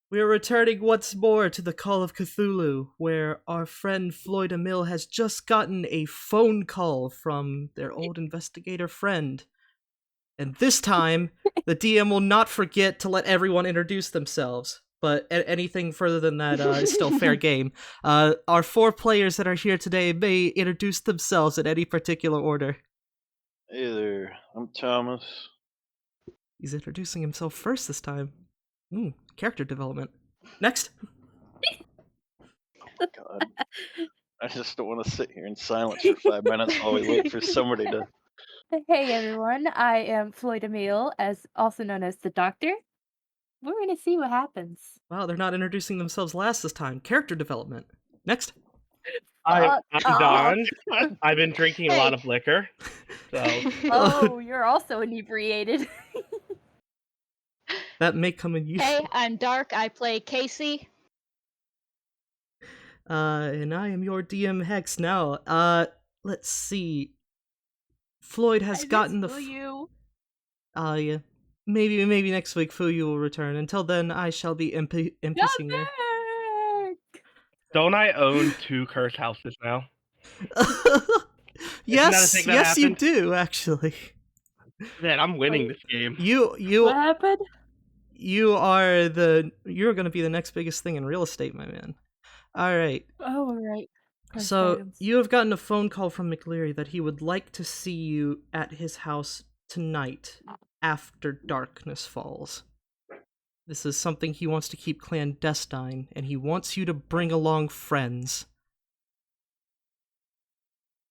We are returning once more to the Call of Cthulhu, where our friend Floyd Amil has just gotten a phone call from their old investigator friend. And this time, the DM will not forget to let everyone introduce themselves. But anything further than that is still fair game. Our 4 players that are here today may introduce themselves in any particular order. Hey there, I'm Thomas. He's introducing himself first this time. Character development. Next. God, I just don't want to sit here in silence for 5 minutes while we wait for somebody to. Hey everyone, I am Floyd Amil, also known as the Doctor. We're gonna see what happens. Wow, they're not introducing themselves last this time. Character development. Next. I'm Don. I've been drinking a lot of liquor, so. Oh, you're also inebriated. That may come in useful. Hey, I'm Dark. I play Casey. And I am your DM Hex now. Let's see. Floyd has gotten the. Fuyu. Yeah. Maybe next week Fuyu will return. Until then, I shall be NPCing there. Don't I own 2 curse houses now? Yes, you do actually. Man, I'm winning this game. What happened? You're going to be the next biggest thing in real estate, my man. All right. Oh, all right. So you have gotten a phone call from McLeary that he would like to see you at his house tonight after darkness falls. This is something he wants to keep clandestine, and he wants you to bring along friends.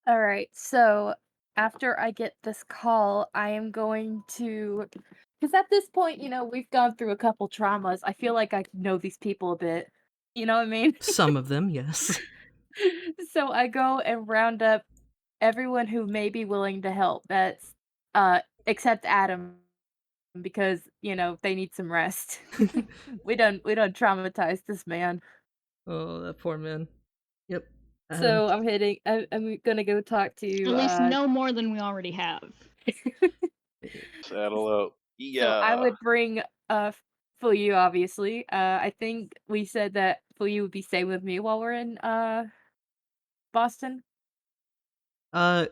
All right. So after I get this call, I am going to, because at this point, we've gone through a couple traumas. I feel like I know these people a bit. You know what I mean? Some of them, yes. So I go and round up everyone who may be willing to help. That's except Adam, because they need some rest. we don't traumatize this man. Oh, that poor man. Yep. So I'm gonna go talk to At least no more than we already have. Saddle up. Yeah. So I would bring Fuyu, obviously. I think we said that Fuyu would be staying with me while we're in Boston. Fuyu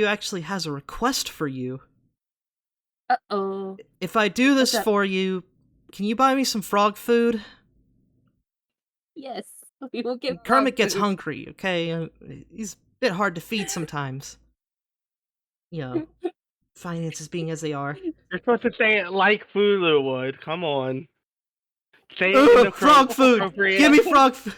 actually has a request for you. Uh-oh. If I do this for you, can you buy me some frog food? Yes, we will get Kermit gets hungry, okay? He's a bit hard to feed sometimes. Finances being as they are. You're supposed to say it like Fulu would. Come on. Say it in the frog food! Give me frog food!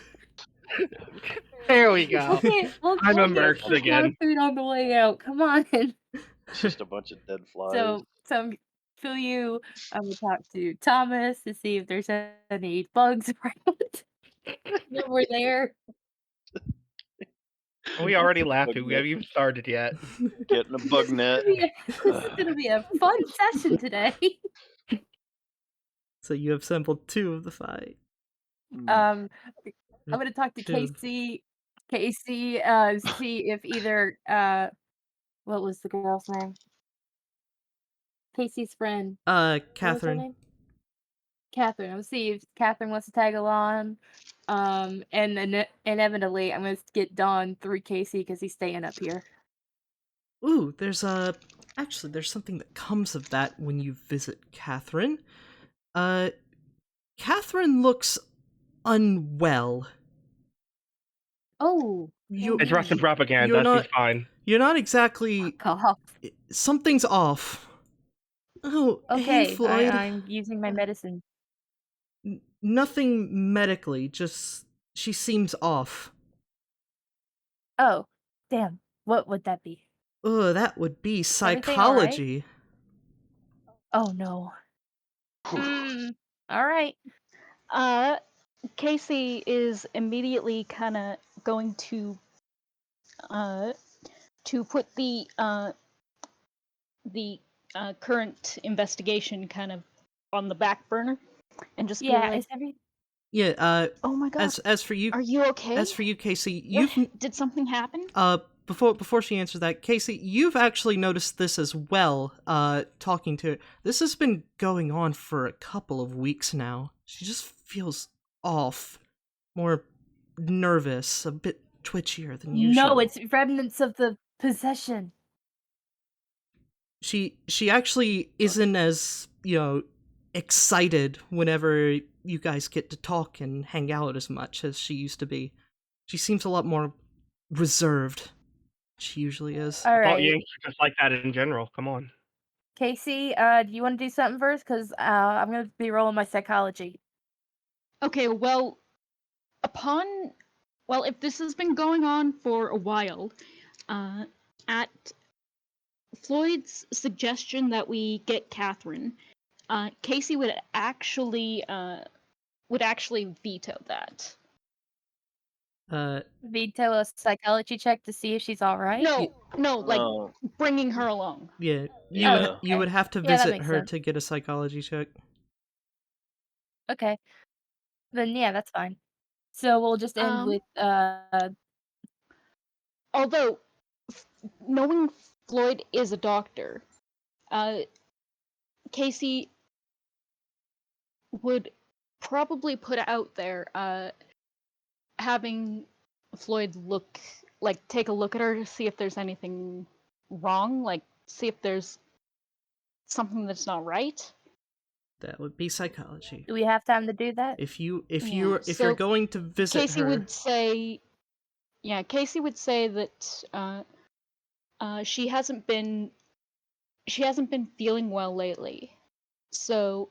There we go. We'll I'm immersed again. Frog food on the way out. Come on. It's just a bunch of dead flies. So Fuyu, I'm gonna talk to Thomas to see if there's any bugs around. We're there. We already laughed. We haven't even started yet. Getting a bug net. This is gonna be a fun session today. So you have assembled 2 of the 5. I'm gonna talk to Casey. See if either what was the girl's name? Casey's friend. Catherine. Catherine. I'll see if Catherine wants to tag along. And inevitably, I'm gonna get Don through Casey because he's staying up here. Ooh, there's something that comes of that when you visit Catherine. Catherine looks unwell. Oh. It's Russian propaganda. She's fine. You're not exactly. Something's off. Oh, okay. Hey, Floyd. I'm using my medicine. Nothing medically, just she seems off. Oh, damn. What would that be? Oh, that would be psychology. Oh no. All right. Casey is immediately kind of going to put the current investigation kind of on the back burner and just oh my god. As for you, are you okay? As for you, Casey, did something happen? before she answers that, Casey, you've actually noticed this as well, talking to her. This has been going on for a couple of weeks now. She just feels off, more nervous, a bit twitchier than usual. No, it's remnants of the possession. She actually isn't as, excited whenever you guys get to talk and hang out as much as she used to be. She seems a lot more reserved. She usually is. All I thought right, Yanks are just like that in general. Come on. Casey, do you want to do something first? Because I'm gonna be rolling my psychology. Okay, well, if this has been going on for a while, at Floyd's suggestion that we get Catherine, Casey would actually veto that. Veto a psychology check to see if she's all right. No, like Oh, bringing her along. Yeah, Yeah. you would have to Yeah, that visit makes her sense. to get a psychology check. Okay, then yeah, that's fine. So we'll just end with Although, knowing Floyd is a doctor, Casey would probably put out there having Floyd take a look at her to see if there's anything wrong, like see if there's something that's not right. That would be psychology. Do we have time to do that? If you're So going to visit Casey her, would say that she hasn't been feeling well lately. So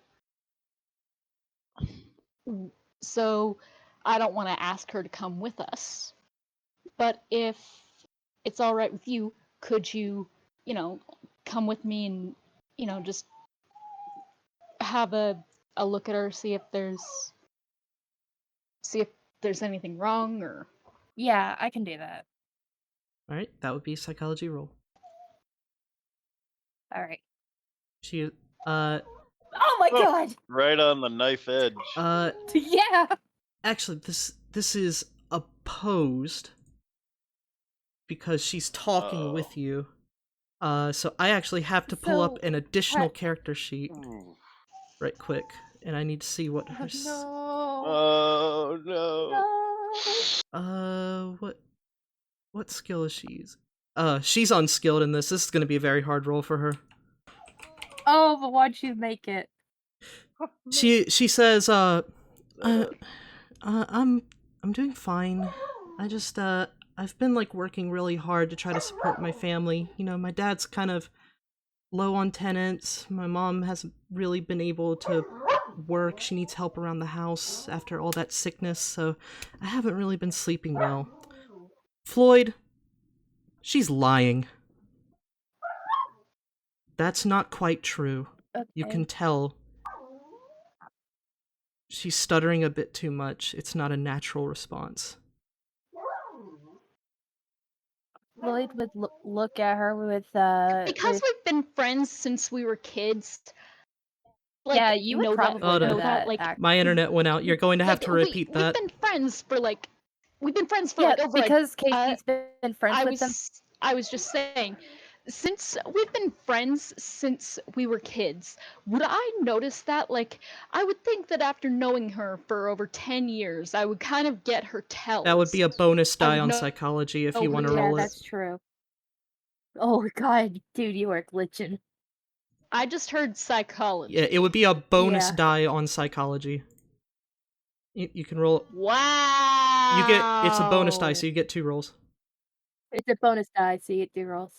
I don't want to ask her to come with us. But if it's all right with you, could you, come with me and, just have a look at her, see if there's anything wrong or. Yeah, I can do that. all right, that would be a psychology roll. All right. She, Oh my god! right on the knife edge. Yeah. actually, this is opposed because she's talking with you. So I actually have to pull up So, an additional character sheet Ooh. right quick, and I need to see what her. No. Oh no. No. What skill is she using? She's unskilled in this. This is gonna be a very hard roll for her. Oh, but why'd you make it? She says, I'm doing fine. I just I've been working really hard to try to support my family. My dad's kind of low on tenants. My mom hasn't really been able to work. She needs help around the house after all that sickness, so I haven't really been sleeping well. Floyd, she's lying. That's not quite true. Okay. You can tell. She's stuttering a bit too much. It's not a natural response. Floyd would look at her with Because we've been friends since we were kids. yeah, you would probably know that. My internet went out. You're going to have to repeat that. We've been friends for over because Casey's been friends with them. I was just saying, since we've been friends since we were kids, would I notice that? I would think that after knowing her for over 10 years, I would kind of get her tells. That would be a bonus die on psychology if you want to roll it. Yeah, that's true. Oh god, dude, you are glitching. I just heard psychology. Yeah, it would be a bonus die on psychology. You can roll it. Wow! It's a bonus die, so you get 2 rolls. It's a bonus die, so you get 2 rolls.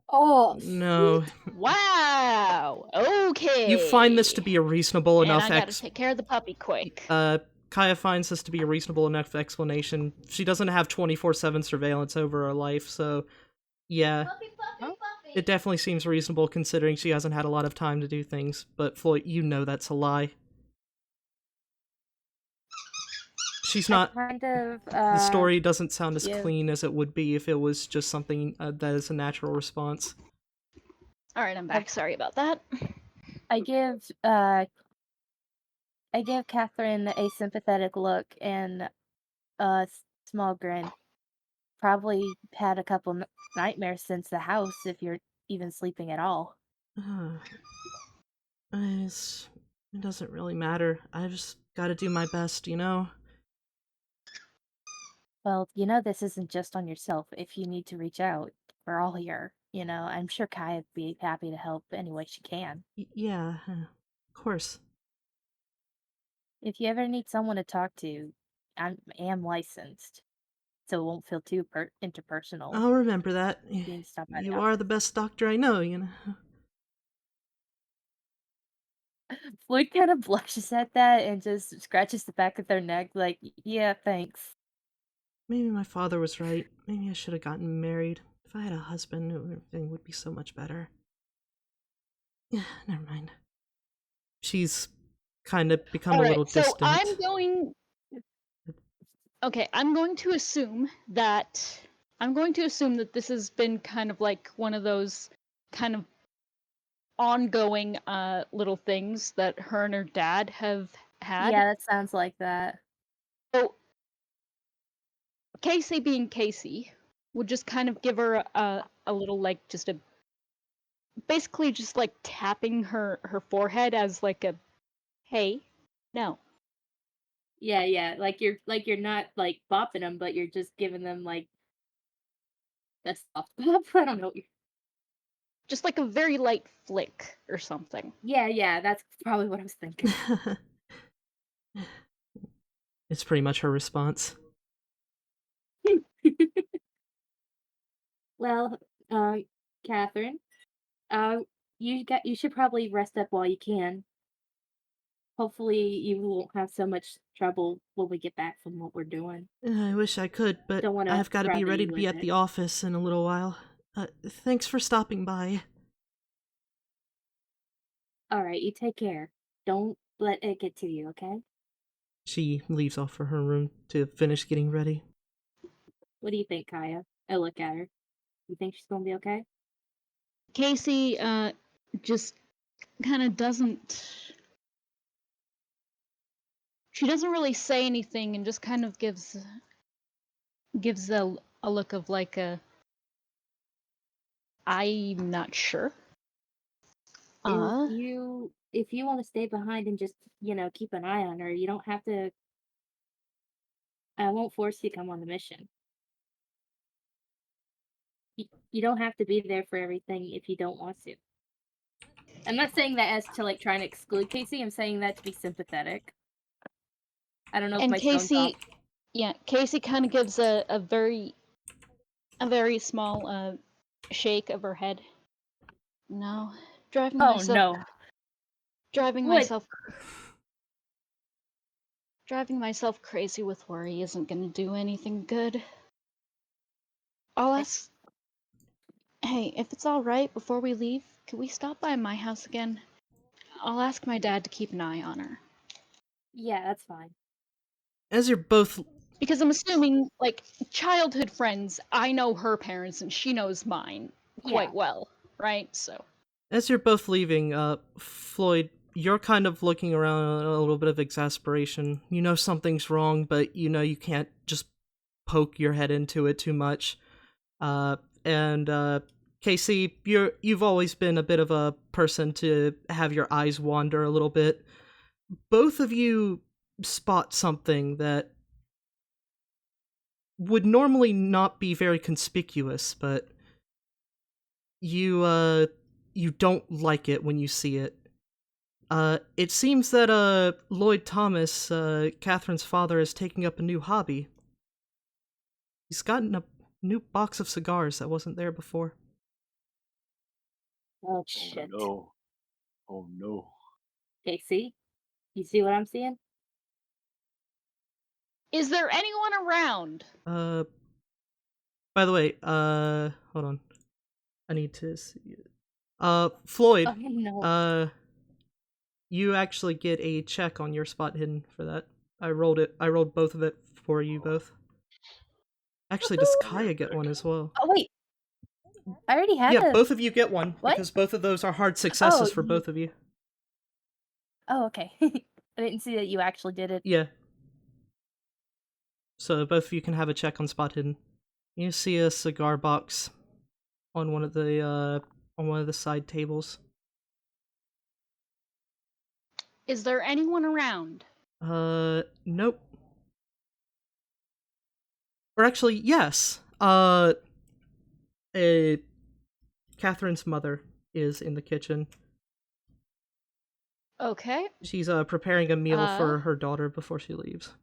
Oh no! Wow. Okay. You find this to be a reasonable enough. And I gotta take care of the puppy quick. Kaia finds this to be a reasonable enough explanation. She doesn't have 24/7 surveillance over her life, so yeah, Puppy. it definitely seems reasonable considering she hasn't had a lot of time to do things. But Floyd, that's a lie. She's not. The story doesn't sound as clean as it would be if it was just something that is a natural response. All right, I'm back. Sorry about that. I give Catherine a sympathetic look and a small grin. probably had a couple nightmares since the house, if you're even sleeping at all. It doesn't really matter. I just gotta do my best, you know? Well, this isn't just on yourself. If you need to reach out, we're all here. I'm sure Kai would be happy to help any way she can. Yeah, of course. If you ever need someone to talk to, I am licensed, so it won't feel too interpersonal. I'll remember that. You can stop by the You are the office. best doctor I know, you know? Floyd kind of blushes at that and just scratches the back of their neck, like, yeah, thanks. Maybe my father was right. Maybe I should have gotten married. If I had a husband, everything would be so much better. Yeah, never mind. She's kind of become a little so distant. I'm going to assume that this has been kind of like one of those kind of ongoing little things that her and her dad have had. Yeah, that sounds like that. So Casey, being Casey, would just kind of give her a little, like, basically just like tapping her forehead as like a, hey, no. Yeah, like you're not like bopping them, but you're just giving them like that soft bop. I don't know. Just like a very light flick or something. Yeah, that's probably what I was thinking. It's pretty much her response. Well, Catherine, you should probably rest up while you can. Hopefully, you won't have so much trouble when we get back from what we're doing. I wish I could, but Don't wanna I've got to be bother ready you to be with at the it. office in a little while. Thanks for stopping by. All right, you take care. Don't let it get to you, okay? She leaves off for her room to finish getting ready. What do you think, Kaya? I look at her. You think she's gonna be okay? Casey just kind of doesn't. She doesn't really say anything and just kind of gives a look of like a, I'm not sure. If you want to stay behind and just keep an eye on her, you don't have to. I won't force you to come on the mission. You don't have to be there for everything if you don't want to. I'm not saying that as to like trying to exclude Casey. I'm saying that to be sympathetic. I don't know if And my tone's off. Casey kind of gives a very small shake of her head. No, driving Oh myself no! What? driving myself crazy with worry isn't gonna do anything good. I'll ask. Hey, if it's all right, before we leave, could we stop by my house again? I'll ask my dad to keep an eye on her. Yeah, that's fine. As you're both... Because I'm assuming, like, childhood friends, I know her parents and she knows mine quite well, right? So. As you're both leaving, Floyd, you're kind of looking around in a little bit of exasperation. You know something's wrong, but you know you can't just poke your head into it too much. And Casey, you've always been a bit of a person to have your eyes wander a little bit. Both of you spot something that would normally not be very conspicuous, but you don't like it when you see it. It seems that Lloyd Thomas, Catherine's father, is taking up a new hobby. He's gotten a new box of cigars that wasn't there before. Oh shit! Oh no! Casey, you see what I'm seeing? Is there anyone around? By the way, hold on. I need to see it. Floyd, Oh no! You actually get a check on your spot hidden for that. I rolled both of it for you both. Actually, does Kaia get one as well? Oh wait, I already had Yeah, both of you get one, What? because both of those are hard successes for both of you. Oh, okay. I didn't see that you actually did it. Yeah. So both of you can have a check on spot hidden. You see a cigar box on one of the side tables. Is there anyone around? Nope. Or actually, yes. Catherine's mother is in the kitchen. Okay. She's preparing a meal for her daughter before she leaves.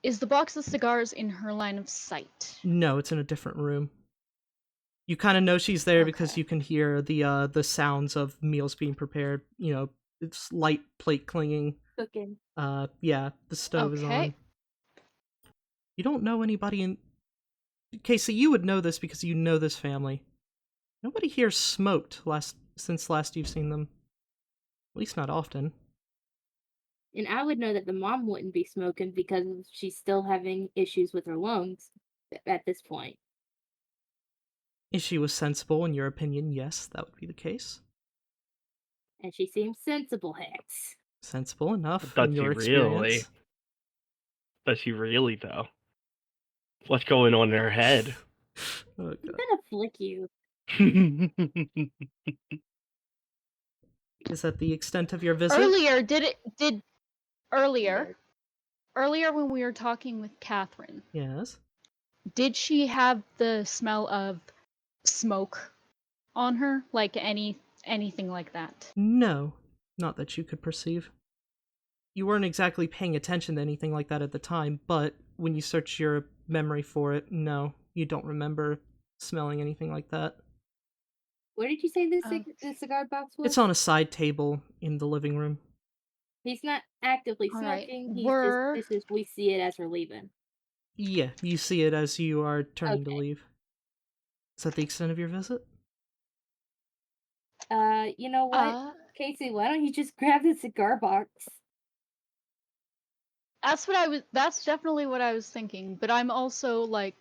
Is the box of cigars in her line of sight? No, it's in a different room. You kind of know she's there because Okay. you can hear the sounds of meals being prepared. You know, it's light plate clinging. Cooking. Yeah, the stove is Okay. on. You don't know anybody in... Casey, you would know this because you know this family. Nobody here smoked since last you've seen them. At least not often. And I would know that the mom wouldn't be smoking because she's still having issues with her lungs at this point. If she was sensible, in your opinion, yes, that would be the case. And she seems sensible, Hex. Sensible enough Does in she your really? experience. Does she really, though? What's going on in her head? Oh, I'm God. gonna flick you. Is that the extent of your visit? Earlier when we were talking with Catherine, Yes. did she have the smell of smoke on her? Like anything like that? No, not that you could perceive. You weren't exactly paying attention to anything like that at the time, but when you search your memory for it, no, you don't remember smelling anything like that. Where did you say the Okay. cigar box was? It's on a side table in the living room. He's not actively All right. smoking. This is we see it as we're leaving. Yeah, you see it as you are turning to Okay. leave. Is that the extent of your visit? You know what, Casey? Why don't you just grab the cigar box? That's definitely what I was thinking, but I'm also trying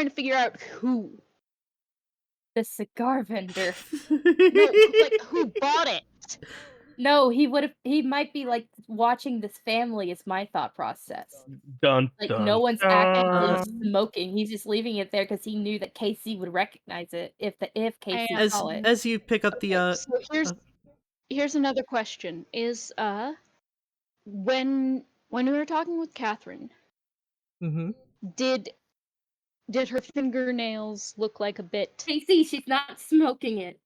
to figure out who. The cigar vendor. No, who bought it? No, he might be like watching this family is my thought process. Dun, Like dun, no one's dun. actively smoking. He's just leaving it there because he knew that Casey would recognize it if Casey saw it. As you pick up the So here's another question: Is when we were talking with Catherine, mm-hmm. did her fingernails look like a bit? Casey, she's not smoking it.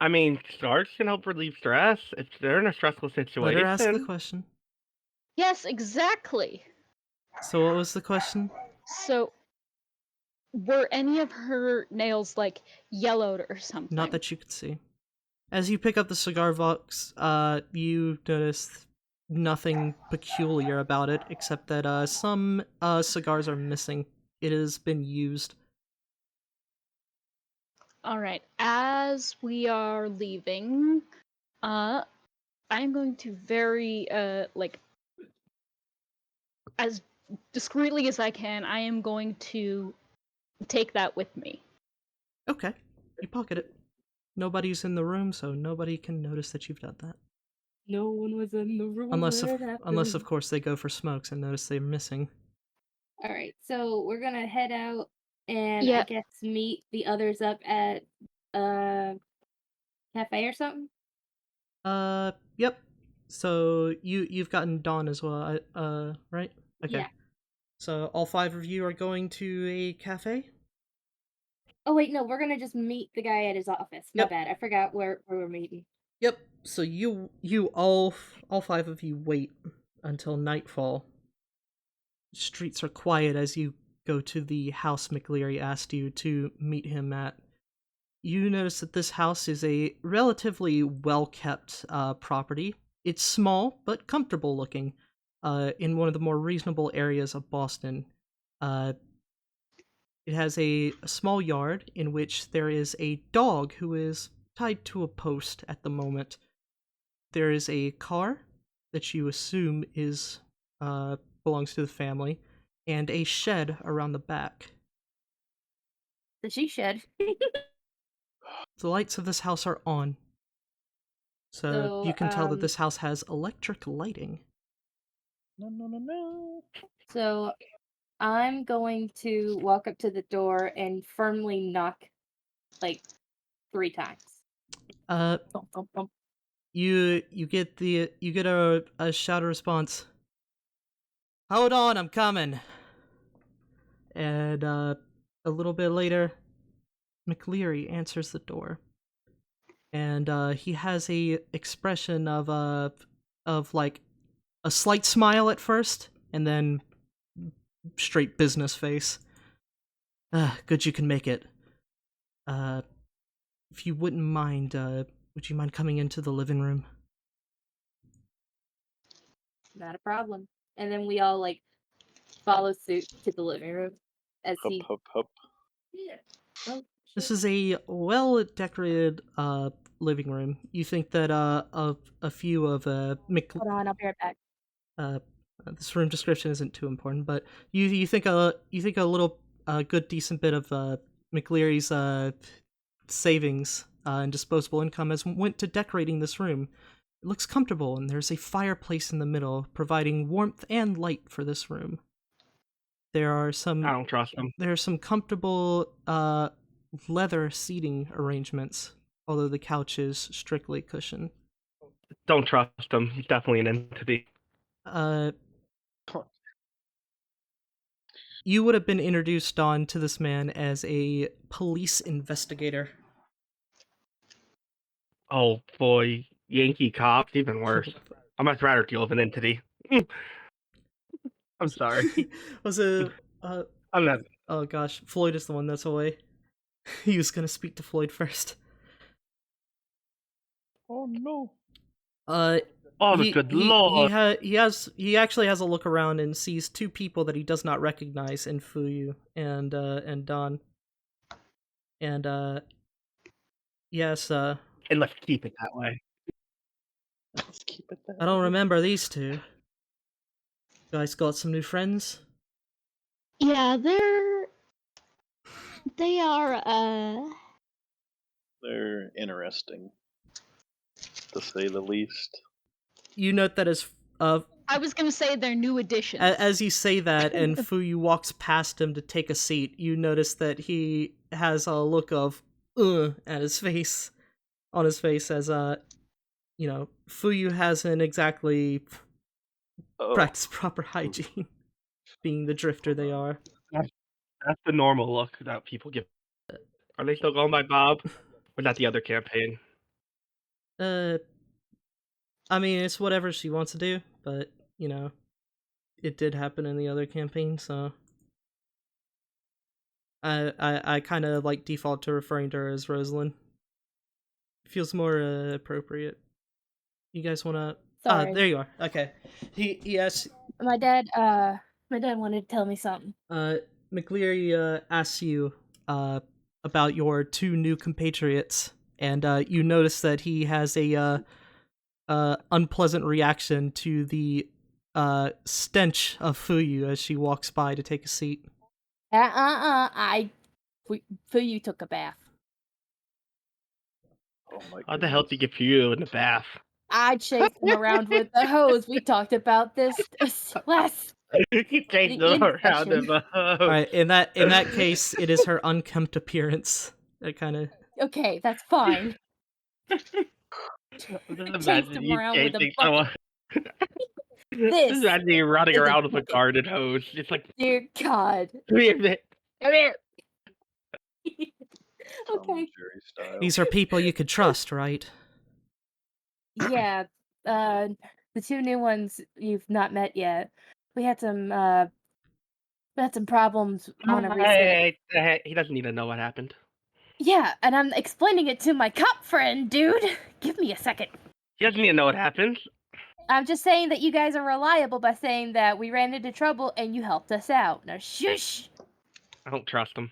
I mean, cigars can help relieve stress if they're in a stressful situation. Let her ask the question. Yes, exactly. So what was the question? So, were any of her nails like yellowed or something? Not that you could see. As you pick up the cigar box, you notice nothing peculiar about it, except that some cigars are missing. It has been used. All right. As we are leaving, I'm going to very as discreetly as I can, I am going to take that with me. Okay, you pocket it. Nobody's in the room, so nobody can notice that you've done that. No one was in the room. Unless, of course, they go for smokes and notice they're missing. All right, so we're gonna head out and Yeah. I guess meet the others up at cafe or something. Yep. So you've gotten Dawn as well, right? Okay. Yeah. So all 5 of you are going to a cafe? Oh wait, no, we're gonna just meet the guy at his office. My Yep. bad, I forgot where we're meeting. Yep. So you all 5 of you wait until nightfall. Streets are quiet as you go to the house McLeary asked you to meet him at. You notice that this house is a relatively well-kept property. It's small but comfortable looking, in one of the more reasonable areas of Boston. It has a small yard in which there is a dog who is tied to a post at the moment. There is a car that you assume is belongs to the family, and a shed around the back. The she shed. The lights of this house are on, so you can tell that this house has electric lighting. No. So I'm going to walk up to the door and firmly knock, like, 3 times. Uh, Thump, thump, thump. you get a shout response. Hold on, I'm coming. And a little bit later, McLeary answers the door, and he has a expression of like a slight smile at first, and then straight business face. Good you can make it. If you wouldn't mind, would you mind coming into the living room? Not a problem. And then we all, like, follow suit to the living room as Hup, he... hup, hup. Yeah. Oh, This shit. is a well-decorated living room. You think that a few of Hold on, I'll be right back. this room description isn't too important, but you think a little good decent bit of McLeary's savings and disposable income has went to decorating this room. It looks comfortable, and there's a fireplace in the middle, providing warmth and light for this room. There are I some don't trust him. comfortable leather seating arrangements, although the couch is strictly cushioned. Don't trust him. He's definitely an entity. You would have been introduced on to this man as a police investigator. Oh boy, Yankee cops, even worse. I'd much rather deal with an entity. I'm sorry. Was it? I'm not. Oh gosh, Floyd is the one that's away. He was gonna speak to Floyd first. Oh no. Oh, the good lord. He actually has a look around and sees 2 people that he does not recognize in Fuyu and Don. And yes, And let's keep it that way. Let's keep it that I don't way. remember these 2. You guys got some new friends? Yeah, they are They're interesting, to say the least. You note that I was gonna say they're new additions. as you say that, and Fuyu walks past him to take a seat, you notice that he has a look of at his face, on his face, as Fuyu hasn't exactly Oh, practiced proper hygiene, being the drifter they are. That's the normal look that people give. Are they still going by Bob? Or is that the other campaign? I mean, it's whatever she wants to do, but it did happen in the other campaign, so I kind of like default to referring to her as Rosalyn. Feels more appropriate. You guys wanna? Sorry. There you are. Okay. He asks. My dad wanted to tell me something. McLeary asks you about your 2 new compatriots, and you notice that he has a unpleasant reaction to the stench of Fuyu as she walks by to take a seat. Fuyu took a bath. oh my How the hell did you get Fuyu in the bath? I chased him around with the hose. We talked about this last. You chased The them around in in the hose. All right. In that case, it is her unkempt appearance that kind of. Okay, that's fine. I'm just Chased imagining him you around with a chasing bucket. someone. This Just imagine you running is a around with a bucket. garden hose. It's like, Dear God. come here, bitch. Come here. Tom Okay. and Jerry style. These are people you could trust, right? Yeah. The 2 new ones you've not met yet. We had some problems on a recent. Hey, he doesn't need to know what happened. Yeah, and I'm explaining it to my cop friend, dude. Give me a second. He doesn't need to know what happened. I'm just saying that you guys are reliable by saying that we ran into trouble and you helped us out. Now shush! I don't trust him.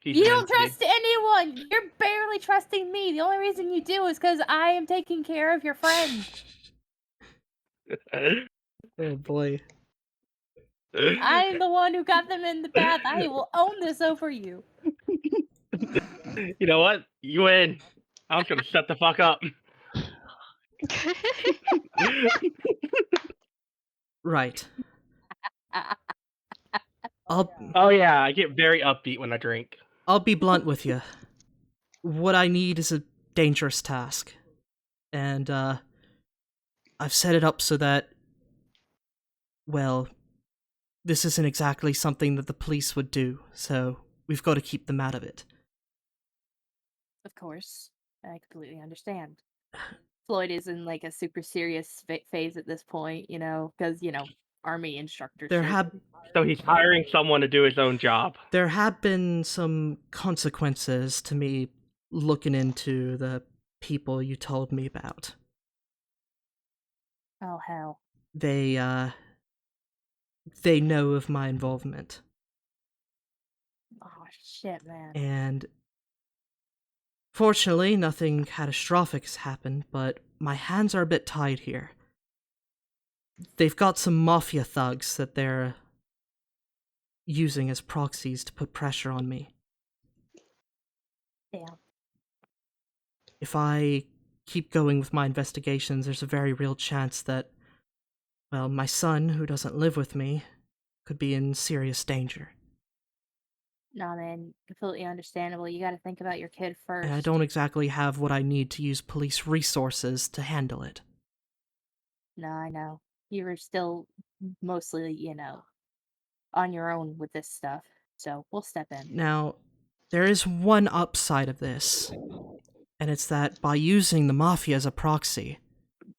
He's You an don't entity. trust anyone! You're barely trusting me. The only reason you do is because I am taking care of your friend. Oh boy. I'm the one who got them in the bath. I will own this over you. You know what? You win. I'm just gonna shut the fuck up. Right. Oh yeah, I get very upbeat when I drink. I'll be blunt with you. What I need is a dangerous task. And, I've set it up so that, well, this isn't exactly something that the police would do, so we've got to keep them out of it. Of course, I completely understand. Floyd is in like a super serious phase at this point, because army instructor There shit. have So he's hiring someone to do his own job. there have been some consequences to me looking into the people you told me about. Oh hell. They know of my involvement. Oh shit, man. And fortunately, nothing catastrophic has happened, but my hands are a bit tied here. They've got some mafia thugs that they're using as proxies to put pressure on me. Damn. If I keep going with my investigations, there's a very real chance that, well, my son, who doesn't live with me, could be in serious danger. Nah, man, completely understandable. You got to think about your kid first. And I don't exactly have what I need to use police resources to handle it. No, I know. You were still mostly, on your own with this stuff. So we'll step in. Now, there is one upside of this, and it's that by using the Mafia as a proxy,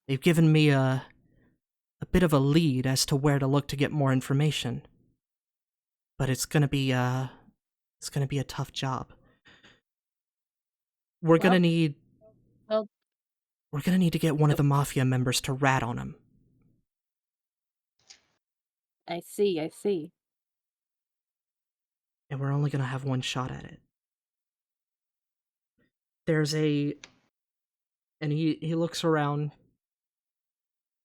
they've given me a bit of a lead as to where to look to get more information. But it's gonna be a tough job. We're gonna need to get one of the Mafia members to rat on him. I see. And we're only gonna have one shot at it. And he looks around,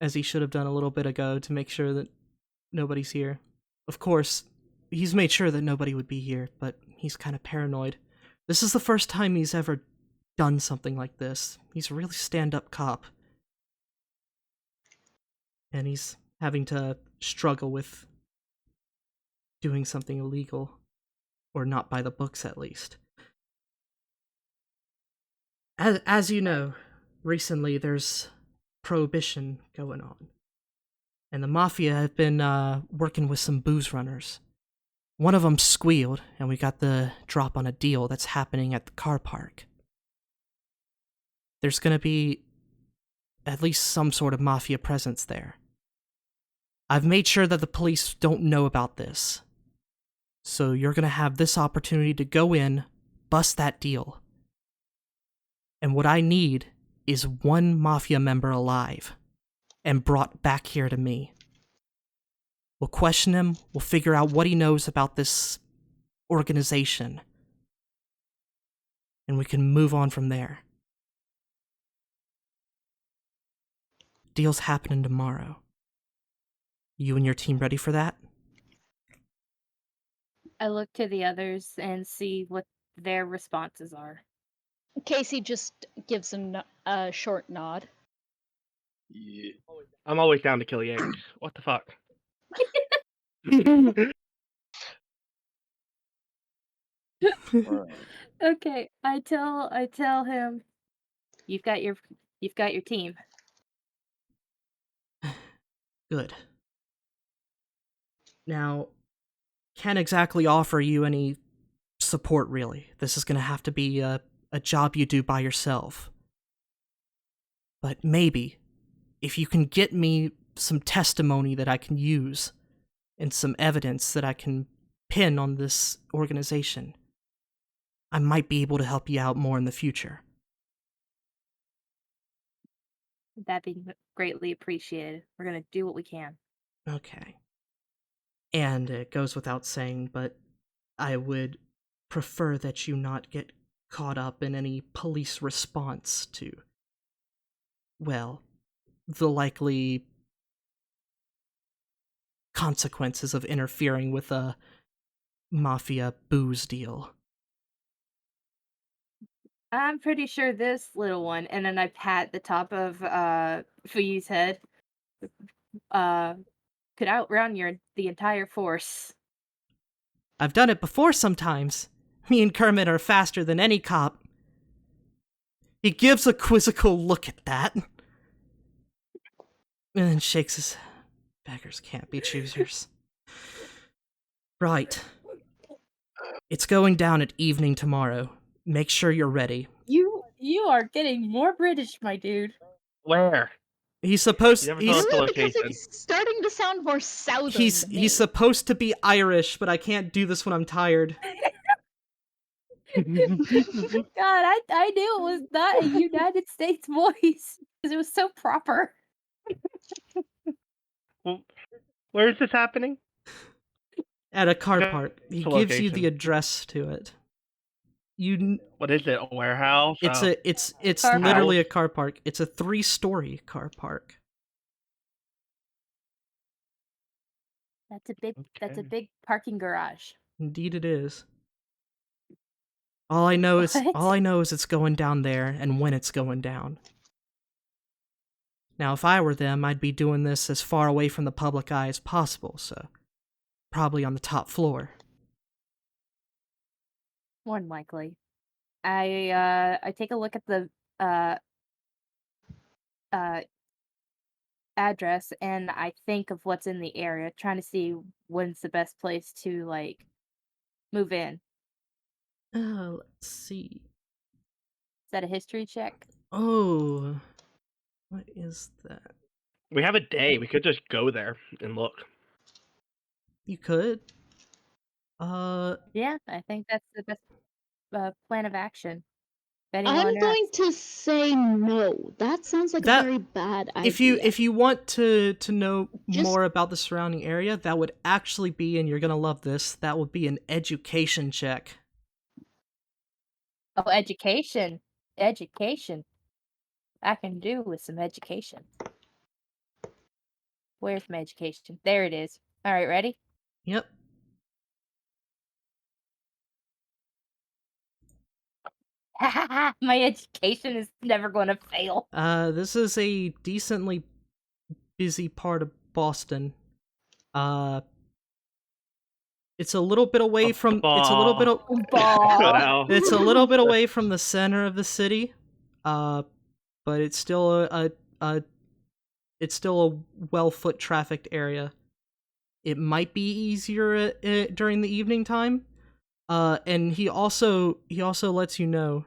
as he should have done a little bit ago, to make sure that nobody's here. Of course, he's made sure that nobody would be here, but he's kind of paranoid. This is the first time he's ever done something like this. He's a really stand-up cop. And he's having to struggle with doing something illegal. Or not by the books, at least. As you know, recently there's prohibition going on. And the Mafia have been working with some booze runners. One of them squealed, and we got the drop on a deal that's happening at the car park. There's gonna be at least some sort of Mafia presence there. I've made sure that the police don't know about this. So you're gonna have this opportunity to go in, bust that deal. And what I need is one Mafia member alive and brought back here to me. We'll question him, we'll figure out what he knows about this organization, and we can move on from there. Deal's happening tomorrow. You and your team ready for that? I look to the others and see what their responses are. Casey just gives him a short nod. Yeah. I'm always down to kill Yanks. What the fuck? Right. Okay, I tell him, you've got your team. Good. Now, can't exactly offer you any support, really. This is gonna have to be a job you do by yourself. But maybe, if you can get me some testimony that I can use, and some evidence that I can pin on this organization, I might be able to help you out more in the future. That'd be greatly appreciated. We're gonna do what we can. Okay. And it goes without saying, but I would prefer that you not get caught up in any police response to, well, the likely consequences of interfering with a Mafia booze deal. I'm pretty sure this little one, and then I pat the top of Fuyu's head, could outrun the entire force. I've done it before sometimes. Me and Kermit are faster than any cop. He gives a quizzical look at that. And then shakes his... Beggars can't be choosers. Right. It's going down at evening tomorrow. Make sure you're ready. You are getting more British, my dude. Where? He's supposed... You never told us the Really? Because location. it's starting to sound more southern He's to me. he's supposed to be Irish, but I can't do this when I'm tired. God, I knew it was not a United States voice because it was so proper. Well, where is this happening? At a car Okay, park. He the gives you the location. address to it. You... What is it? A warehouse? It's Oh. it's Car literally a house? car park. It's a 3-story car park. That's a Okay. big parking garage. Indeed it is. All I know is What? it's going down there and when it's going down. Now if I were them, I'd be doing this as far away from the public eye as possible, so probably on the top floor. More than likely. I take a look at the uh address and I think of what's in the area, trying to see when's the best place to like move in. Let's see. Is that a history check? Oh, what is that? We have a day. We could just go there and look. You could. Yeah, I think that's the best plan of action. If anyone I'm going asks. to say no. That sounds like That- a very bad idea. if you want to know Just- more about the surrounding area, that would actually be, and you're gonna love this, that would be an education check. Oh, education. Education. I can do with some education. Where's my education? There it is. All right, ready? Yep. My education is never going to fail. This is a decently busy part of Boston. It's a little bit away from. It's a little bit. Ball. It's a little bit away from the center of the city. But it's still it's still a well-foot trafficked area. It might be easier during the evening time. And he also lets you know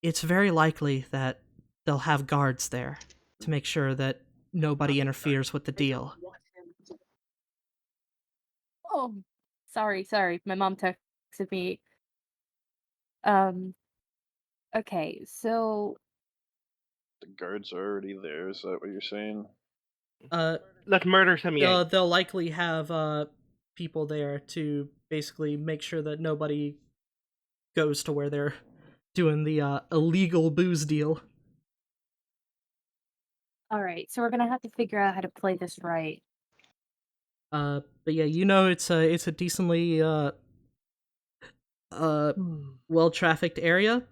it's very likely that they'll have guards there to make sure that nobody interferes with the deal. Oh, sorry. My mom texted me. Okay, so The guards are already there. Is that what you're saying? Let's murder some Yanks. They'll likely have people there to basically make sure that nobody goes to where they're doing the illegal booze deal. all right, so we're gonna have to figure out how to play this right. But yeah, you know it's a decently well trafficked area.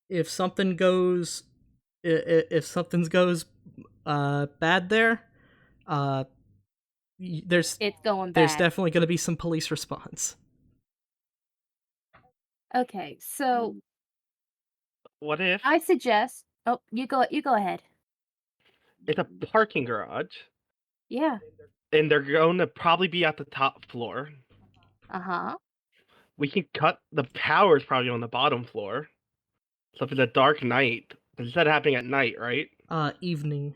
If something goes bad there, there's It's going bad. there's definitely going to be some police response. Okay, so What if I suggest. Oh, you go ahead. it's a parking garage Yeah. and they're going to probably be at the top floor? Uh-huh. We can cut the power's probably on the bottom floor. So if it's a dark night, because it's happening at night, right? Evening.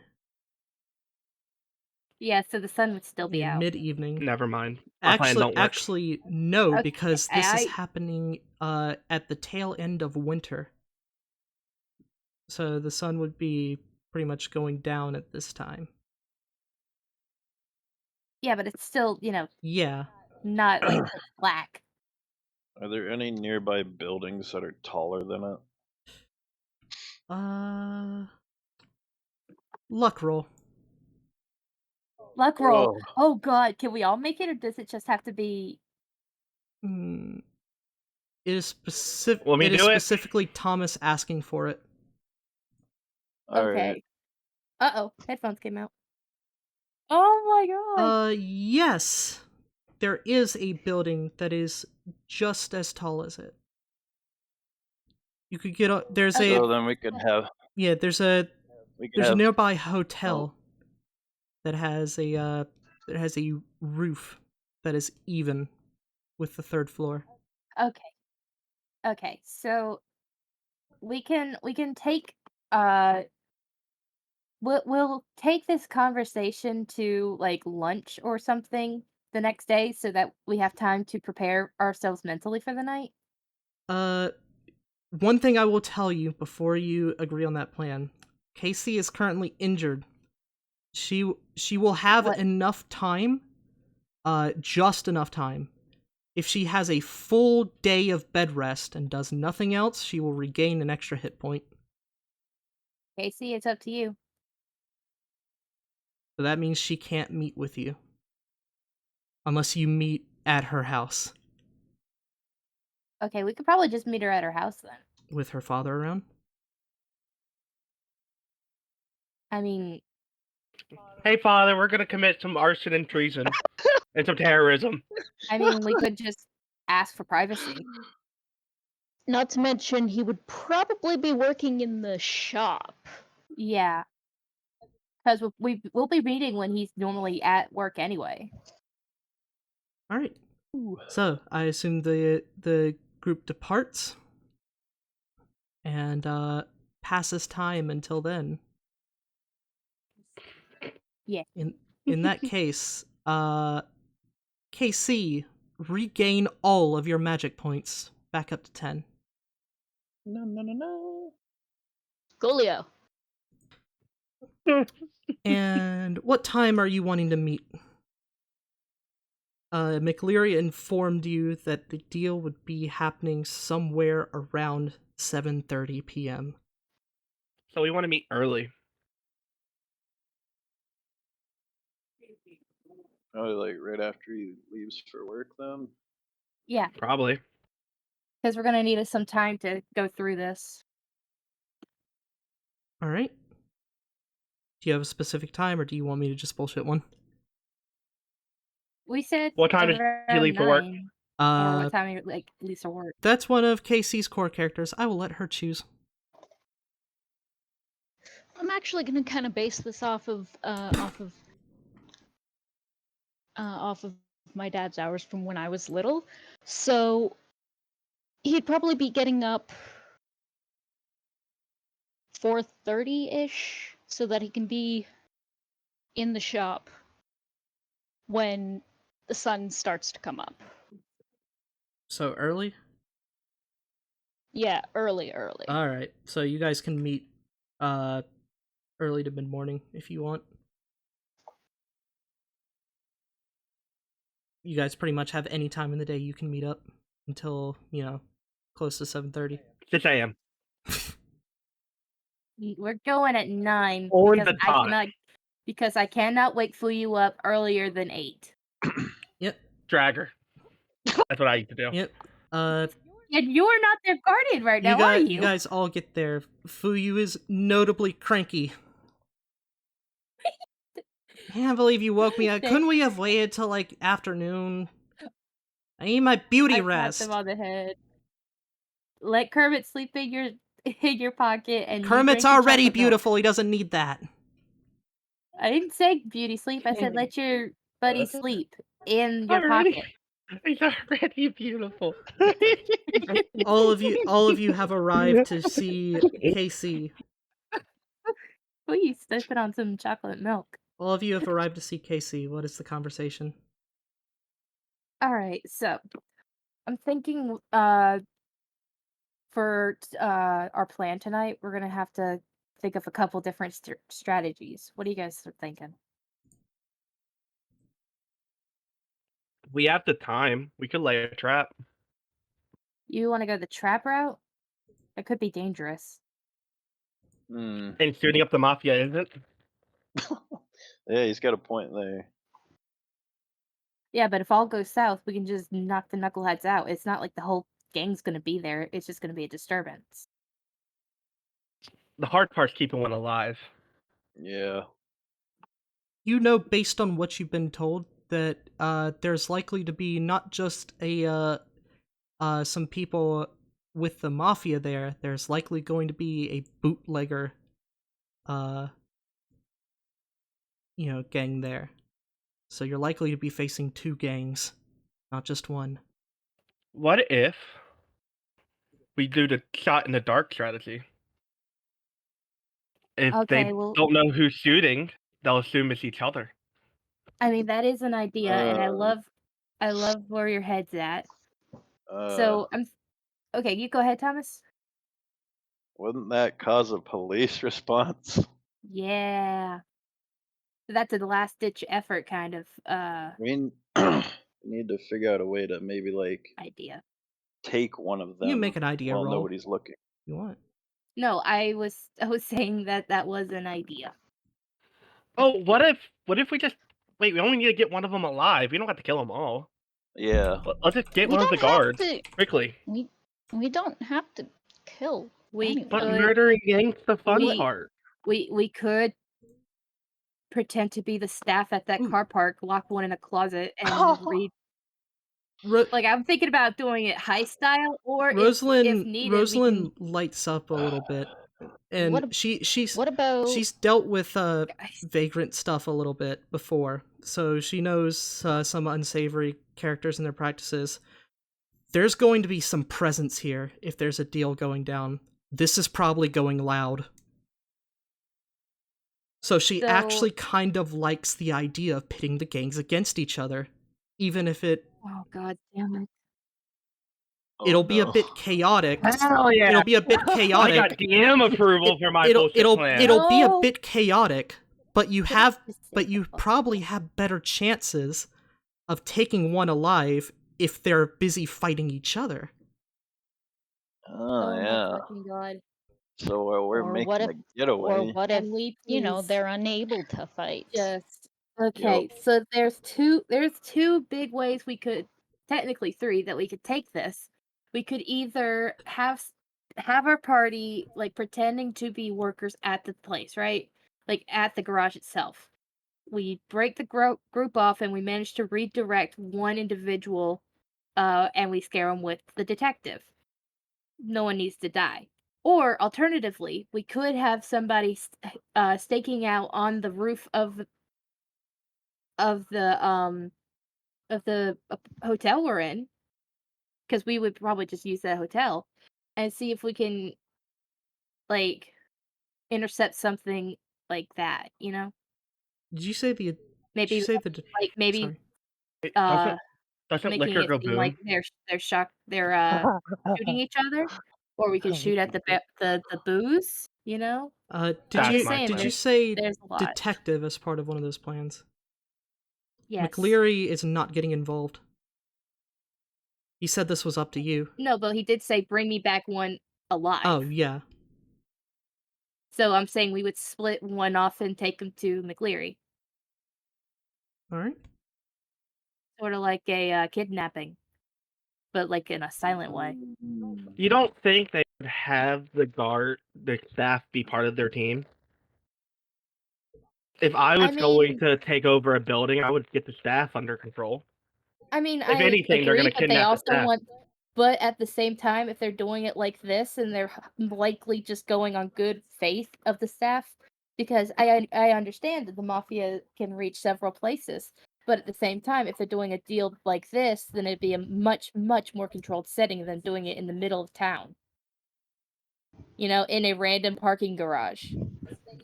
Yeah, so the sun would still be out. Mid-evening. Never mind. Our plan don't work. Actually, no, Okay, because this is I- happening at the tail end of winter. So the sun would be pretty much going down at this time. Yeah, but it's still, Yeah. not like black. Are there any nearby buildings that are taller than it? Luck roll. Luck roll. Oh. Oh god, can we all make it or does it just have to be It is specific. Want me It to is do it? specifically Thomas asking for it. okay? Alright. Uh-oh, headphones came out. Oh my god. Yes. there is a building that is just as tall as it. You could get on. There's So a then we could have there's a have nearby hotel that has a roof that is even with the third floor. Okay, so we can take we'll take this conversation to like lunch or something the next day so that we have time to prepare ourselves mentally for the night. One thing I will tell you before you agree on that plan. Casey is currently injured. She will have What? enough time, just enough time. If she has a full day of bed rest and does nothing else, she will regain an extra hit point. Casey, it's up to you. So that means she can't meet with you. Unless you meet at her house. Okay, we could probably just meet her at her house then. With her father around? I mean, Hey, Father, we're gonna commit some arson and treason and some terrorism. we could just ask for privacy. Not to mention, he would probably be working in the shop. Yeah. Because we'll be meeting when he's normally at work anyway. Alright. So, I assume the group departs and passes time until then. Yeah. In that case, KC, regain all of your magic points back up to 10. No. Golio. And what time are you wanting to meet? McLeary informed you that the deal would be happening somewhere around 7:30 p.m. So we want to meet early. Probably like right after he leaves for work then. Yeah, Probably. because we're gonna need some time to go through this. Alright. Do you have a specific time, or do you want me to just bullshit one? We said What time does he around leave for work? 9, or Uh, what time he leaves for work. that's one of KC's core characters. I will let her choose. I'm actually gonna kind of base this off of my dad's hours from when I was little. So he'd probably be getting up 4:30-ish so that he can be in the shop when the sun starts to come up. So early? Yeah, early. Alright, so you guys can meet early to mid-morning if you want. You guys pretty much have any time in the day you can meet up until, close to 7:30. 6 a.m. We're going at 9 On because the dot. because I cannot wake Fuyu up earlier than 8. Yep, Dragger. That's what I used to do. yep. And you're not their guardian right You now, are guys, you? you guys all get there. Fuyu is notably cranky. I can't believe you woke me up. Couldn't we have waited till like afternoon? I need my beauty I rest. pat them on the head. Let Kermit sleep in your pocket, and you Kermit's drink your already chocolate milk. beautiful. He doesn't need that. I didn't say beauty sleep. I said let your buddy sleep in your Already? pocket. He's already beautiful. All of you have arrived to see KC. Please step it on some chocolate milk. All of you have arrived to see KC. What is the conversation? All right, so I'm thinking for our plan tonight, we're gonna have to think of a couple different strategies. What do you guys are thinking? We have the time. We could lay a trap. You want to go the trap route? It could be dangerous. Hmm. And shooting up the mafia isn't. Yeah, he's got a point there. Yeah, but if all goes south, we can just knock the knuckleheads out. It's not like the whole gang's gonna be there. It's just gonna be a disturbance. The hard part's keeping one alive. Yeah. You know, based on what you've been told, that there's likely to be not just some people with the mafia there. There's likely going to be a bootlegger, gang there. So you're likely to be facing 2 gangs, not just one. What if we do the shot in the dark strategy? If they Okay, well, don't know who's shooting, they'll assume it's each other. I mean that is an idea, and I Um, love where your head's at. uh, So okay. You go ahead, Thomas. wouldn't that cause a police response? Yeah, that's a last ditch effort kind of I mean, we need to figure out a way to maybe like idea. take one of You them make an idea while roll. nobody's looking. You want? No, I was saying that was an idea. Oh, what if we just wait? We only need to get one of them alive. We don't have to kill them all. Yeah. Let's just get We one of the don't have guards to. quickly. We don't have to kill We anyone. But could murdering ain't the fun we- part. we could pretend to be the staff at that Ooh. car park, lock one in a closet, and read. Like I'm thinking about doing it high style, or if needed, Rosalind lights up a little bit, and What ab- she's What about dealt with Guys, vagrant stuff a little bit before, so she knows some unsavory characters and their practices. There's going to be some presence here if there's a deal going down. This is probably going loud. So she actually kind of likes the idea of pitting the gangs against each other, even if oh god damn it! it'll Oh, be a no. bit chaotic. Hell yeah! It'll be a bit I chaotic. got DM approval for my bullshit plan. It'll be a No. bit chaotic, but you Specific. probably have better chances of taking one alive if they're busy fighting each other. Oh, my yeah. fucking god! So we're Or making what if- a getaway. or what if Can we they're please unable to fight? just okay? So there's two big ways we could, technically 3, that we could take this. We could either have our party like pretending to be workers at the place, right? Like at the garage itself. We break the group off and we manage to redirect one individual, and we scare them with the detective. No one needs to die. Or alternatively, we could have somebody staking out on the roof of the hotel we're in, because we would probably just use that hotel, and see if we can like intercept something like that. Did you say the? Maybe Did you say the? like maybe Sorry. Wait, uh doesn't making liquor it go seem like boom? they're shooting each other, or we could shoot at the booze. Did I'm That's just my saying, you plan. say there's a lot. detective as part of one of those plans? Yes. McLeary is not getting involved. He said this was up to you. No, but he did say bring me back one alive. Oh yeah. So I'm saying we would split one off and take him to McLeary. All right. Sort of like a kidnapping, but like in a silent way. You don't think they would have the staff be part of their team? If I was going to take over a building, I would get the staff under control. I mean, If I anything, they're agree, gonna but they kidnap the also staff. want. But at the same time, if they're doing it like this, and they're likely just going on good faith of the staff, because I understand that the mafia can reach several places, but at the same time, if they're doing a deal like this, then it'd be a much more controlled setting than doing it in the middle of town. In a random parking garage.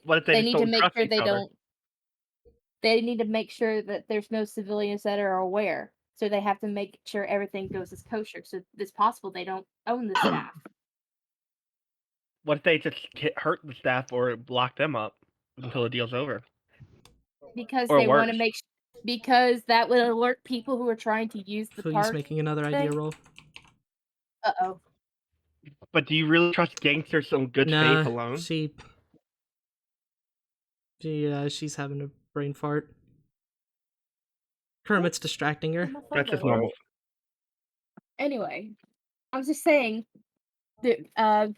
What if they just need to don't make trust sure each they other? don't. They need to make sure that there's no civilians that are aware. So they have to make sure everything goes as kosher. So it's possible they don't own the staff. What if they just hurt the staff or block them up until the deal's over? Because Or they want to worse. make because that would alert people who are trying to use the Fuyu's park. making another idea thing. roll. Uh-oh. But do you really trust gangsters on good faith alone? She's having a brain fart. Kermit's distracting her. That's just normal. Anyway, I was just saying that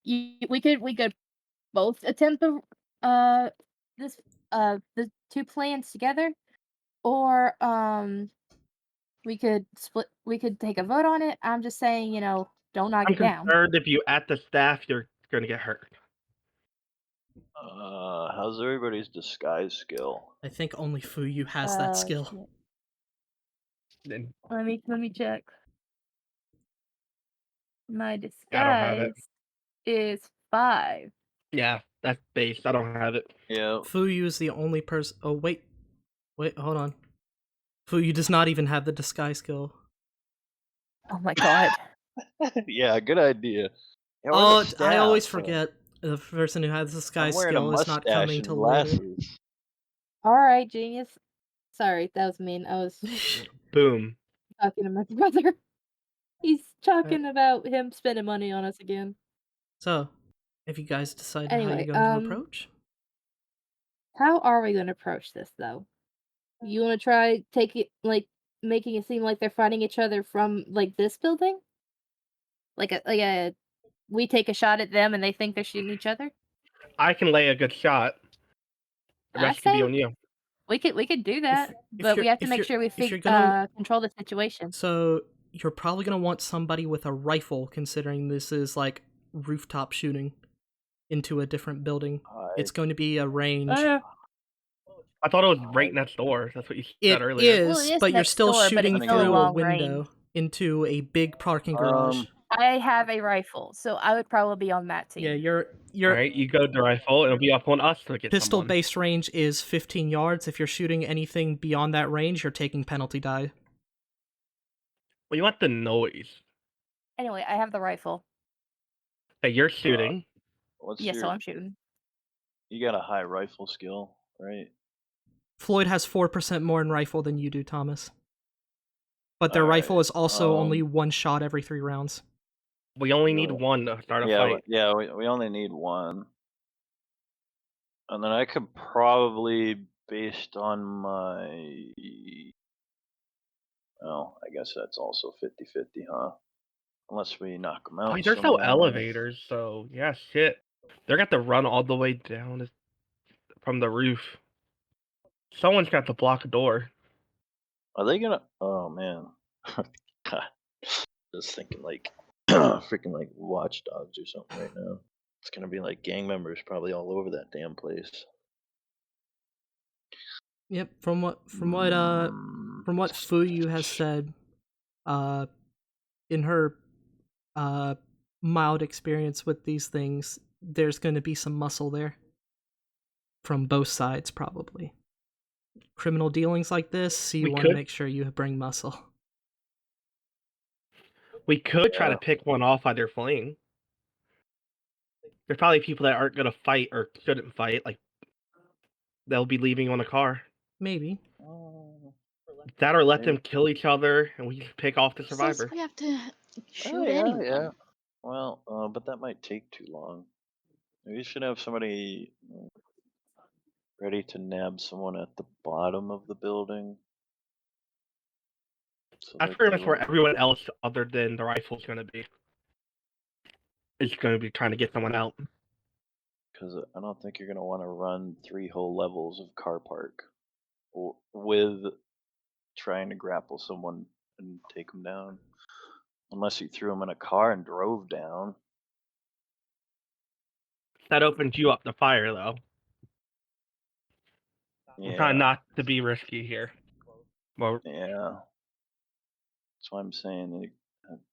we could both attempt the 2 plans together, Or we could split. We could take a vote on it. I'm just saying, don't knock I'm it down. concerned if you at the staff, you're gonna get hurt. How's everybody's disguise skill? I think only Fuyu has that skill. Shit. Then Let me check. My I don't have it. disguise is 5. Yeah, that's based. I don't have it. Yeah. Fuyu is the only person. Oh wait, hold on. Fuyu does not even have the disguise skill. Oh my god. Yeah, good idea. Yeah, Oh, where's the I always staff? forget the person who has the I'm disguise wearing a skill is not mustache coming and till later. glasses. All right, genius. Sorry, that was mean. I was Boom. talking to my brother. He's talking about him spending money on us again. So, have you guys decided how Anyway, you're going to approach? How are we going to approach this though? You want to try making it seem like they're fighting each other from this building? Like a we take a shot at them and they think they're shooting each other? I can lay a good shot. The I rest could be say on you. we could do that, if but we you're- have to if make you're- sure we if you're gonna- control the situation. So, you're probably going to want somebody with a rifle, considering this is like rooftop shooting into a different building. It's going to be a range. I thought it was right next door. That's what you It said earlier. Well, it is but you're next still door, but shooting it's still a through a long window range. into a big parking garage. I have a rifle, so I would probably be on that team. Yeah, your Alright, you go to rifle, it'll be up on us to get pistol someone. base range is 15 yards. If you're shooting anything beyond that range, you're taking penalty die. Well, you want the noise. Anyway, I have the rifle. Hey, you're shooting. What's Yeah, your? so I'm shooting. You got a high rifle skill, right? Floyd has 4% more in rifle than you do, Thomas. But their Alright, rifle is also only one shot every 3 rounds. We only need Really? one to start a Yeah, fight. yeah. We only need one, and then I could probably, based on my. Oh, I guess that's also 50-50, huh? Unless we knock them out. Oh, there's no somehow. elevators, so yeah, shit. They're got to run all the way down from the roof. Someone's got to block a door. Are they gonna? Oh man, God. Just thinking like freaking like watchdogs or something right now. It's gonna be like gang members probably all over that damn place. Yep, from what Fuyu has said, in her mild experience with these things, there's going to be some muscle there from both sides, probably. Criminal dealings like this, so you want to make sure you bring muscle. We could try to pick one off while they're fleeing. There's probably people that aren't gonna fight or shouldn't fight, like they'll be leaving on a car. Maybe. That or let them kill each other and we just pick off the Who says survivor. we have to shoot yeah, anyone? yeah. Well, but that might take too long. We should have somebody ready to nab someone at the bottom of the building. So That's that pretty they much where won't- everyone else other than the rifle's gonna be. It's gonna be trying to get someone out. Because I don't think you're going to want to run 3 whole levels of car park with trying to grapple someone and take them down. Unless you threw them in a car and drove down. That opens you up to fire, though. We're trying not to be risky here. Well, Yeah. That's why I'm saying you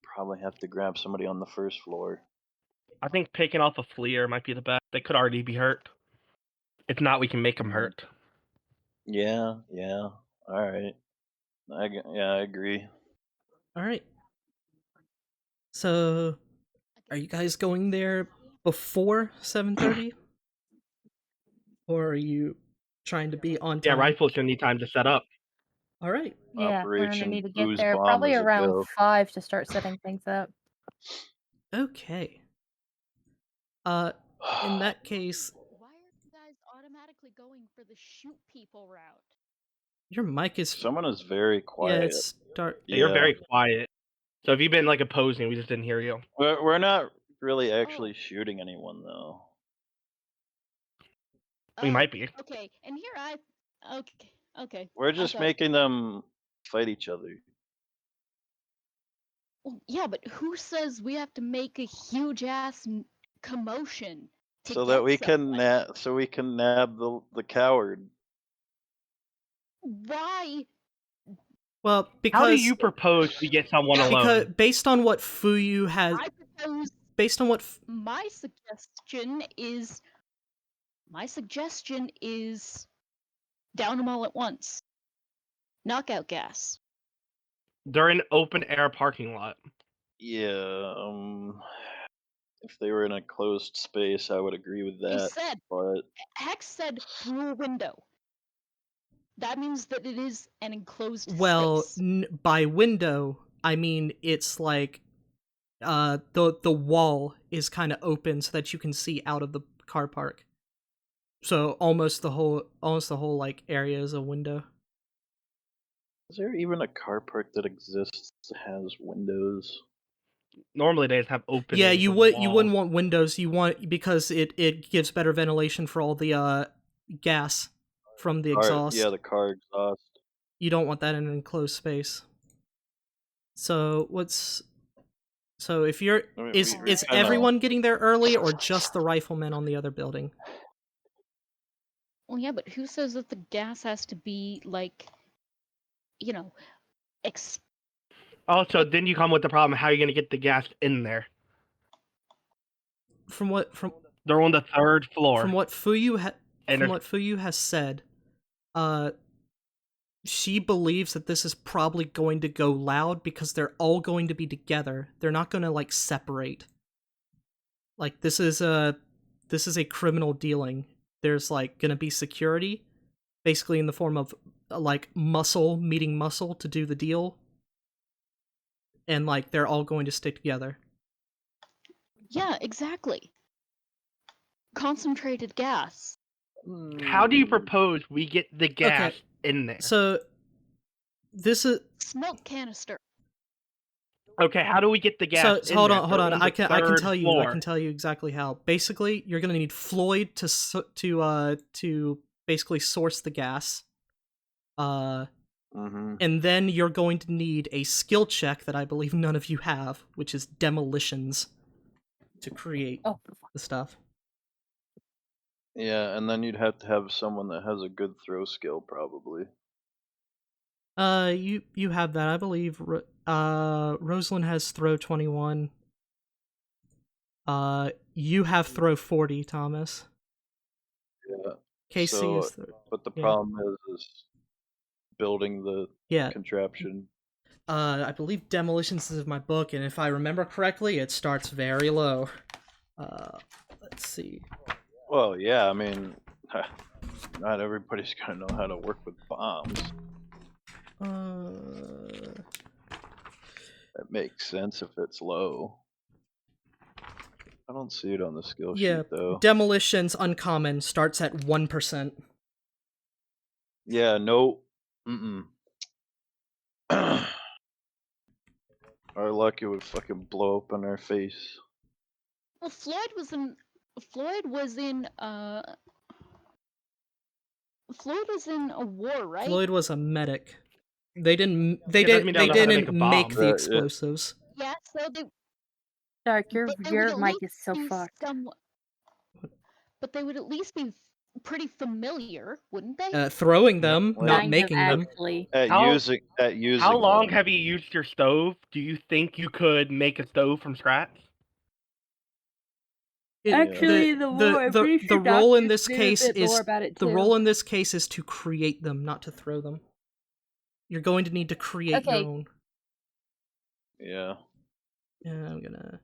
probably have to grab somebody on the first floor. I think picking off a fleer might be the best. They could already be hurt. If not, we can make them hurt. Yeah, yeah. All right. I agree. All right. So, are you guys going there before 7:30? Or are you trying to be on time? Yeah, rifles gonna need time to set up. All right. Yeah, we're gonna Operation need to get Booze there Bomb probably is a around go. 5 to start setting things up. Okay. In that case, Why are you guys automatically going for the shoot people route? your mic is Someone is very quiet. yeah, it's dark. Yeah. You're very quiet. So if you've been like opposing, we just didn't hear you. We're not really actually shooting anyone though. We might be. Okay, and here Okay. We're I just thought- making them fight each other. Well, yeah, but who says we have to make a huge ass commotion to So get that we someone? can nab the coward. Why? Well, How do because you propose we get someone because alone? based on what Fuyu has, I propose based on what my suggestion is down them all at once. Knockout gas. They're in open air parking lot. Yeah. If they were in a closed space, I would agree with They that. said But Hex said through a window. That means that it is an enclosed space. by window, I mean it's like the wall is kind of open so that you can see out of the car park. So almost the whole like area is a window. is there even a car park that exists that has windows? Normally they just have openings. Yeah, in the you wall. wouldn't want windows. You want because it gives better ventilation for all the gas from the exhaust. Yeah, the car exhaust. You don't want that in an enclosed space. So if you're I mean, is we kinda- everyone getting there early or just the riflemen on the other building? Well, yeah, but who says that the gas has to be like, Also, then you come with the problem: how are you going to get the gas in there? From what They're on the third floor. From what Fuyu And has said, she believes that this is probably going to go loud because they're all going to be together. They're not going to like separate. Like this is a criminal dealing. There's like going to be security, basically in the form of like muscle meeting muscle to do the deal, and like they're all going to stick together. yeah, exactly. Concentrated gas. how do you propose we get the gas in there? So this is Smoke canister. Okay, how do we get the gas? So hold in on, there? hold They're on. the I can third tell you. floor. I can tell you exactly how. Basically, you're gonna need Floyd to basically source the gas. And then you're going to need a skill check that I believe none of you have, which is demolitions, to create the stuff. Yeah, and then you'd have to have someone that has a good throw skill, probably. You have that, I believe. Rosalyn has throw 21. You have throw 40, Thomas. Yeah. Casey So, is but the problem is building the contraption. I believe demolitions is in my book, and if I remember correctly, it starts very low. Let's see. Well, yeah, I mean, not everybody's gonna know how to work with bombs. That makes sense if it's low. I don't see it on the skill sheet, though. Demolitions uncommon starts at 1%. Yeah, no. Our luck, it would fucking blow up in our face. Well, Floyd was in a war, right? Floyd was a medic. They didn't That doesn't mean they know how to make a make bomb. the explosives. Yeah, so they. Dark, your but they would at mic least is so be fucked. But they would at least be pretty familiar, wouldn't they? Throwing them, Well, not Kind making of, them. actually. At using How long them. have you used your stove? Do you think you could make a stove from scratch? Actually, the lore. I'm pretty sure the role in doctors this knew a case bit is more about it, the too. role in this case is to create them, not to throw them. You're going to need to create your own. Yeah. Yeah, I'm gonna.